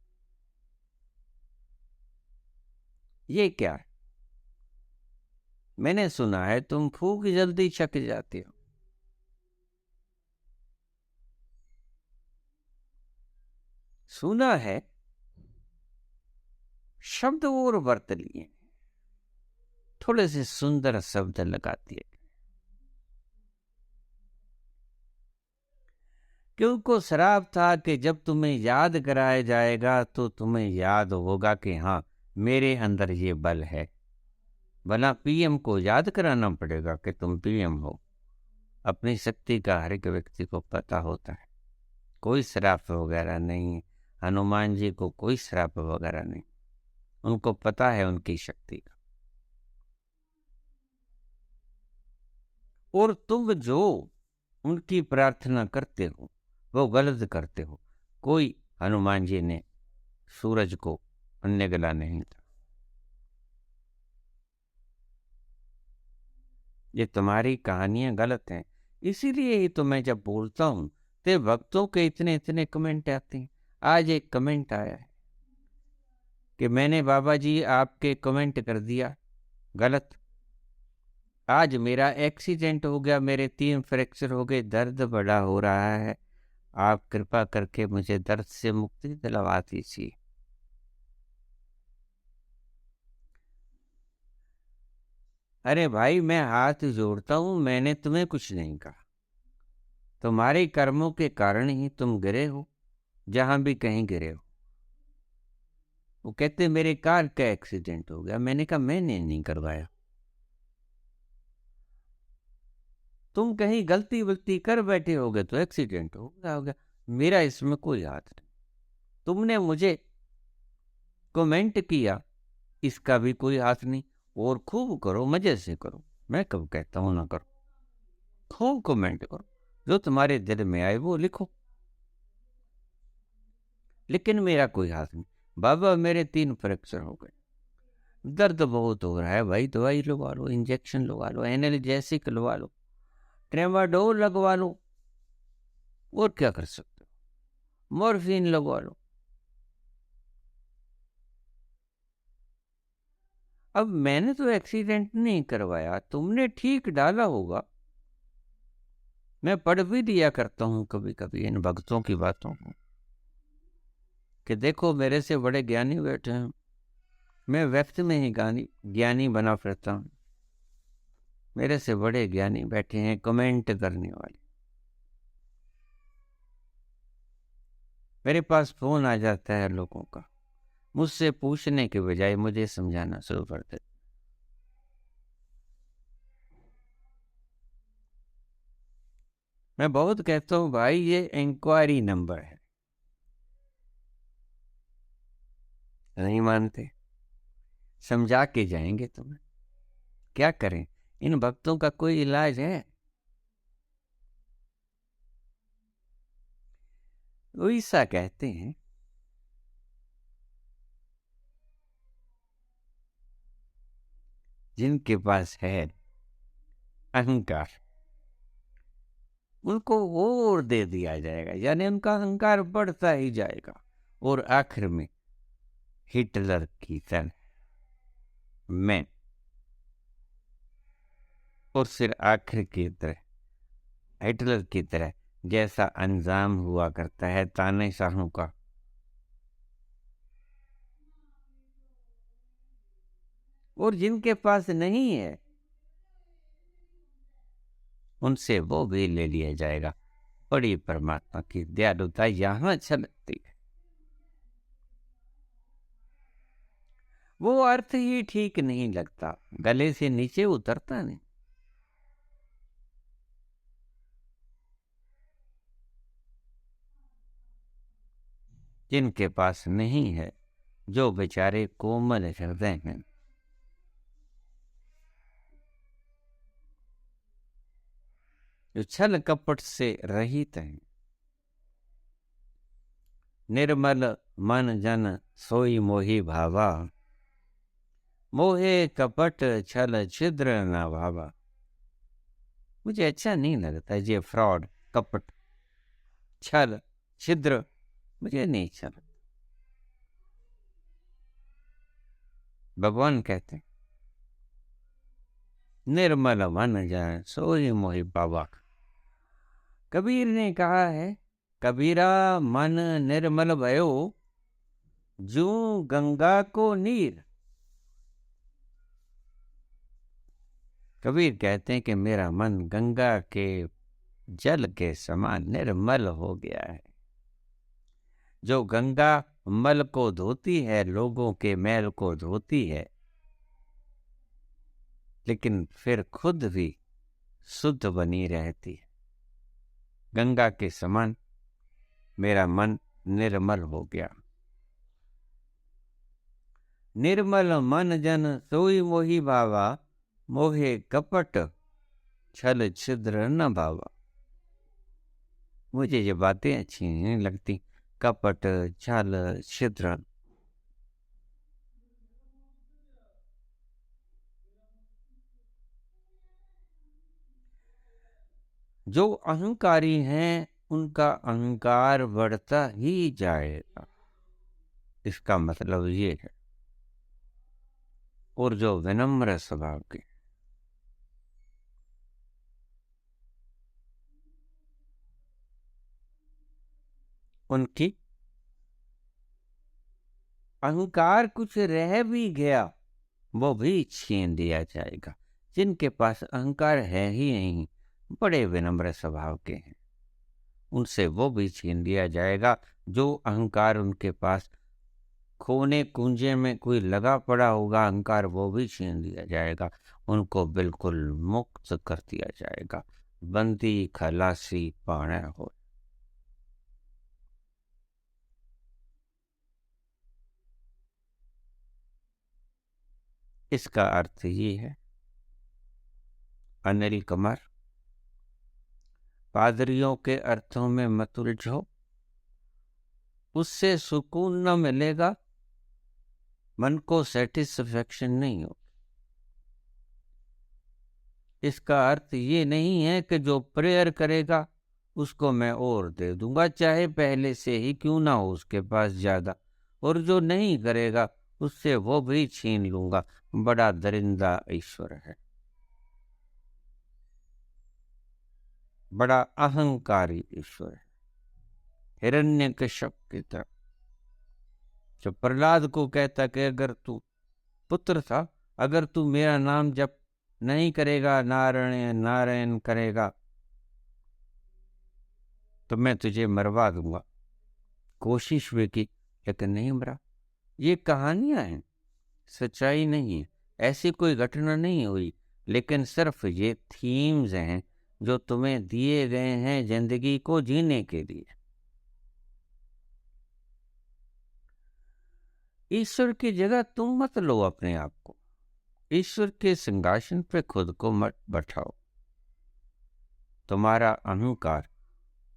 ये क्या है? मैंने सुना है तुम फूक जल्दी छक जाते हो। सुना है, शब्द और बरत लिए, थोड़े से सुंदर शब्द लगा दिए, क्योंकि श्राप था कि जब तुम्हें याद कराया जाएगा तो तुम्हें याद होगा कि हाँ मेरे अंदर ये बल है। भला पीएम को याद कराना पड़ेगा कि तुम पीएम हो। अपनी शक्ति का हर एक व्यक्ति को पता होता है, कोई श्राप वगैरह नहीं। हनुमान जी को कोई श्राप वगैरह नहीं, उनको पता है उनकी शक्ति का। और तुम जो उनकी प्रार्थना करते हो वो गलत करते हो। कोई हनुमान जी ने सूरज को अन्य गला नहीं था, ये तुम्हारी कहानियां गलत हैं। इसीलिए ही तो मैं जब बोलता हूं तो भक्तों के इतने इतने कमेंट आते हैं। आज एक कमेंट आया है कि मैंने बाबा जी आपके कमेंट कर दिया गलत, आज मेरा एक्सीडेंट हो गया, मेरे 3 फ्रैक्चर हो गए, दर्द बड़ा हो रहा है, आप कृपा करके मुझे दर्द से मुक्ति दिलवा दीजिए। अरे भाई मैं हाथ जोड़ता हूं, मैंने तुम्हें कुछ नहीं कहा। तुम्हारे कर्मों के कारण ही तुम गिरे हो, जहां भी कहीं गिरे हो। वो कहते मेरे कार का एक्सीडेंट हो गया, मैंने कहा मैंने नहीं करवाया। तुम कहीं गलती वलती कर बैठे होगे तो एक्सीडेंट हो गया होगा, मेरा इसमें कोई हाथ नहीं। तुमने मुझे कमेंट किया, इसका भी कोई हाथ नहीं। और खूब करो, मजे से करो, मैं कब कहता हूं ना करो। खूब कमेंट करो, जो तुम्हारे दिल में आए वो लिखो, लेकिन मेरा कोई हाथ नहीं। बाबा मेरे 3 फ्रैक्चर हो गए, दर्द बहुत हो रहा है भाई, दवाई लगवा लो, इंजेक्शन लगवा लो, एनाल्जेसिक लगवा लो, ट्रेमाडोल लगवा लो, और क्या कर सकते हो, मॉर्फिन लगवा लो। अब मैंने तो एक्सीडेंट नहीं करवाया, तुमने ठीक डाला होगा। मैं पढ़ भी दिया करता हूँ कभी कभी इन भक्तों की बातों को कि देखो मेरे से बड़े ज्ञानी बैठे हैं, मैं व्यक्त में ही ज्ञानी बना फिरता हूँ। मेरे से बड़े ज्ञानी बैठे हैं कमेंट करने वाले। मेरे पास फोन आ जाता है लोगों का, मुझसे पूछने के बजाय मुझे समझाना शुरू कर देते। मैं बहुत कहता हूँ भाई ये इंक्वायरी नंबर है, नहीं मानते। समझा के जाएंगे तुम्हें, क्या करें, इन भक्तों का कोई इलाज है? ऐसा कहते हैं जिनके पास है अहंकार, उनको और दे दिया जाएगा, यानी उनका अहंकार बढ़ता ही जाएगा और आखिर में हिटलर की तरह मैं, और फिर आखिर की तरह हिटलर की तरह जैसा अंजाम हुआ करता है तानाशाहों का, और जिनके पास नहीं है उनसे वो भी ले लिया जाएगा। बड़ी परमात्मा की दयालुता यहाँ छलकती है। वो अर्थ ही ठीक नहीं लगता, गले से नीचे उतरता नहीं। जिनके पास नहीं है, जो बेचारे कोमल हृदय हैं, जो छल कपट से रहित हैं, निर्मल मन जन सोई मोहि भावा, मोहे कपट छल छिद्र न भावा। मुझे अच्छा नहीं लगता ये फ्रॉड, कपट, छल, छिद्र, मुझे नहीं अच्छा लगता। भगवान कहते हैं निर्मल मन जन सोई मोहि भावा। कबीर ने कहा है, कबीरा मन निर्मल भयो जू गंगा को नीर। कबीर कहते हैं कि मेरा मन गंगा के जल के समान निर्मल हो गया है। जो गंगा मल को धोती है, लोगों के मैल को धोती है, लेकिन फिर खुद भी शुद्ध बनी रहती है, गंगा के समान मेरा मन निर्मल हो गया। निर्मल मन जन सोई मोहि भावा, मोहे कपट छल छिद्र न भावा। मुझे ये बातें अच्छी नहीं लगती, कपट, छल, छिद्र। जो अहंकारी हैं उनका अहंकार बढ़ता ही जाएगा, इसका मतलब ये है। और जो विनम्र स्वभाव के, उनकी अहंकार कुछ रह भी गया वो भी छीन लिया जाएगा। जिनके पास अहंकार है ही नहीं, बड़े विनम्र स्वभाव के हैं, उनसे वो भी छीन लिया जाएगा। जो अहंकार उनके पास खोने कुंजे में कोई लगा पड़ा होगा अहंकार, वो भी छीन लिया जाएगा। उनको बिल्कुल मुक्त कर दिया जाएगा। बंदी खलासी पाणे हो। इसका अर्थ ये है, अनिल कुमार, पादरियों के अर्थों में मत उलझो, उससे सुकून न मिलेगा, मन को सेटिस्फेक्शन नहीं हो। इसका अर्थ ये नहीं है कि जो प्रेयर करेगा उसको मैं और दे दूंगा, चाहे पहले से ही क्यों ना हो उसके पास ज्यादा, और जो नहीं करेगा उससे वो भी छीन लूंगा। बड़ा दरिंदा ईश्वर है, बड़ा अहंकारी ईश्वर है। हिरण्यकश्यप की तरह जो प्रहलाद को कहता कि अगर तू पुत्र था, अगर तू मेरा नाम जप नहीं करेगा, नारायण नारायण करेगा, तो मैं तुझे मरवा दूंगा। कोशिश भी की लेकिन नहीं मरा। ये कहानियां हैं, सच्चाई नहीं है, ऐसी कोई घटना नहीं हुई, लेकिन सिर्फ ये थीम्स हैं जो तुम्हें दिए गए हैं जिंदगी को जीने के लिए। ईश्वर की जगह तुम मत लो अपने आप को, ईश्वर के सिंहासन पे खुद को मत बैठाओ। तुम्हारा अहंकार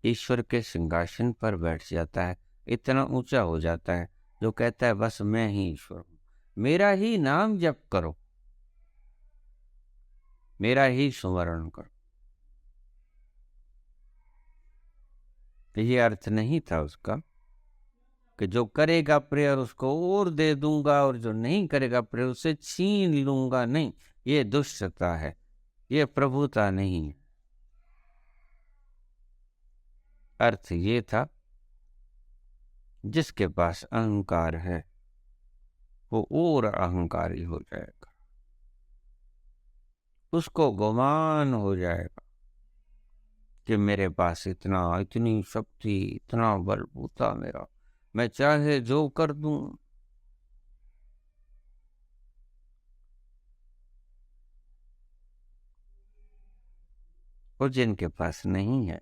ईश्वर के सिंहासन पर बैठ जाता है, इतना ऊंचा हो जाता है जो कहता है बस मैं ही ईश्वर हूं, मेरा ही नाम जप करो। मेरा ही स्मरण करो। ये अर्थ नहीं था उसका कि जो करेगा प्रेयर उसको और दे दूंगा और जो नहीं करेगा प्रेयर उसे छीन लूंगा। नहीं, ये दुष्टता है, ये प्रभुता नहीं है। अर्थ ये था जिसके पास अहंकार है वो और अहंकारी हो जाएगा, उसको गुमान हो जाएगा कि मेरे पास इतनी शक्ति, इतना बलबूता मेरा, मैं चाहे जो कर दूं। और जिनके पास नहीं है,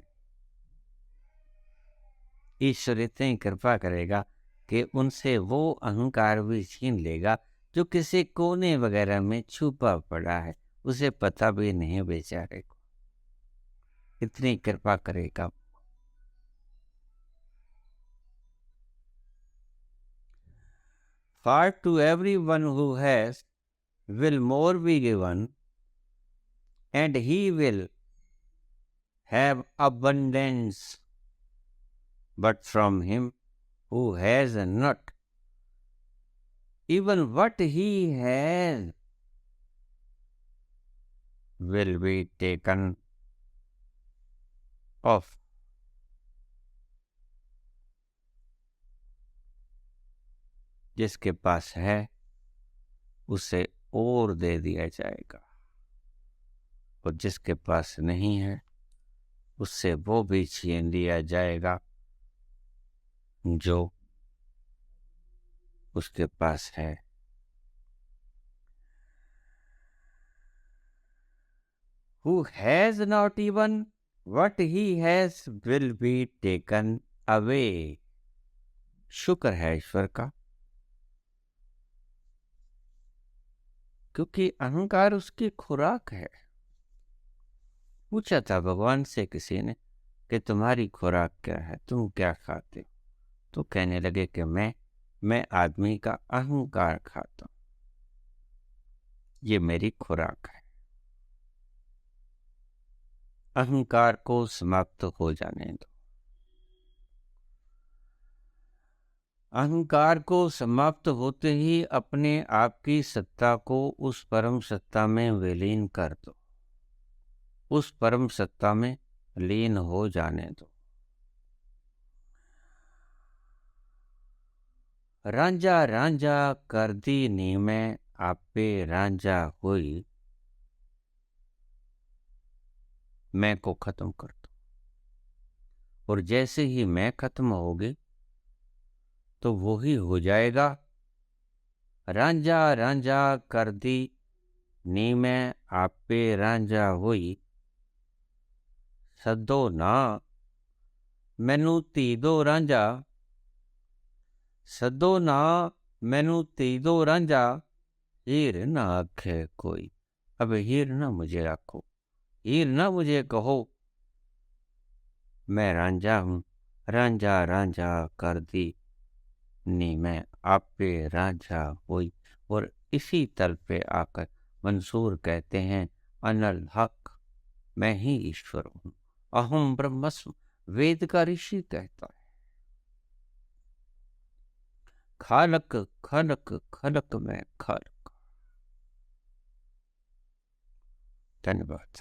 ईश्वर इतनी कृपा करेगा कि उनसे वो अहंकार भी छीन लेगा जो किसी कोने वगैरह में छुपा पड़ा है, उसे पता भी नहीं बेचारे को। इतनी कृपा करेगा। For to everyone who has will more be given, and he will have abundance. But from him who has not, even what he has will be taken off. जिसके पास है उसे और दे दिया जाएगा, और जिसके पास नहीं है उससे वो भी छीन लिया जाएगा जो उसके पास है। Who has not, even what he has will be taken away. शुक्र है ईश्वर का, क्योंकि अहंकार उसकी खुराक है। पूछा था भगवान से किसी ने कि तुम्हारी खुराक क्या है, तुम क्या खाते हो? तो कहने लगे कि मैं आदमी का अहंकार खाता हूं, ये मेरी खुराक है। अहंकार को समाप्त हो जाने दो। अहंकार को समाप्त होते ही अपने आप की सत्ता को उस परम सत्ता में विलीन कर दो, उस परम सत्ता में लीन हो जाने दो। रांझा रांझा कर दी नी में आपे रांझा हुई, मैं को खत्म कर दो। और जैसे ही मैं खत्म होगी तो वो ही हो जाएगा। रांझा रांझा कर दी नी में आपे रांझा हुई, सदो ना मैनू धी दो रांझा, सदो ना मैनू धी दो रांझा, हीर ना आखे कोई। अब हीर ना मुझे आखो, हीर ना मुझे कहो, मैं रांझा हूँ। रांझा रांझा कर दी नी मैं आप पे रांझा हुई। और इसी तल पे आकर मंसूर कहते हैं, अनल हक, मैं ही ईश्वर हूँ। अहम ब्रह्मस्म, वेद का ऋषि कहता है। खालक खलक खलक में खालक। धन्यवाद।